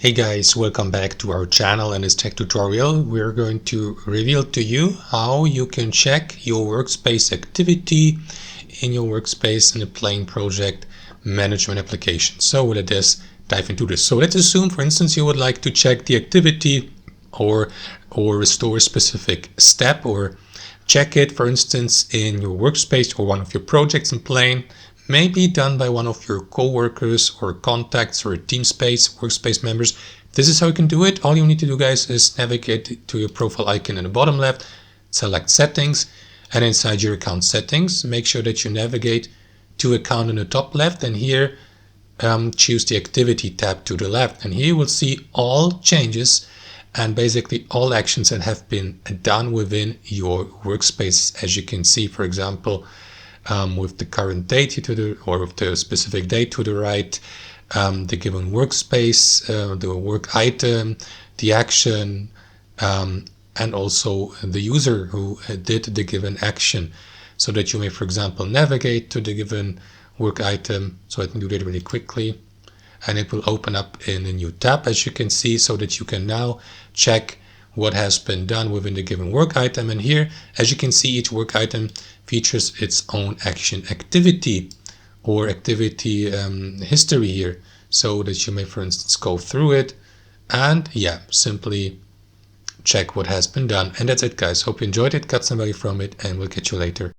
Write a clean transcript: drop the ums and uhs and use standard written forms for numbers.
Hey guys, welcome back to our channel. In this tech tutorial we're going to reveal to you how you can check your workspace activity in your workspace in the Plane project management application. So let us dive into this. So let's assume, for instance, you would like to check the activity or restore a specific step, or check it, for instance, in your workspace or one of your projects in Plane, may be done by one of your co-workers or contacts or team space workspace members. This is how you can do it. All you need to do, guys, is navigate to your profile icon in the bottom left, select settings, and inside your account settings, make sure that you navigate to account in the top left, and here choose the activity tab to the left, and here you will see all changes and basically all actions that have been done within your workspace. As you can see, for example, with the current date to the, or with the specific date to the right, the given workspace, the work item, the action, and also the user who did the given action, so that you may, for example, navigate to the given work item. So I can do that really quickly, and it will open up in a new tab, as you can see, so that you can now check what has been done within the given work item. And here, as you can see, each work item features its own action activity or activity history here, so that you may, for instance, go through it and simply check what has been done. And that's it, guys. Hope you enjoyed it, got some value from it, and we'll catch you later.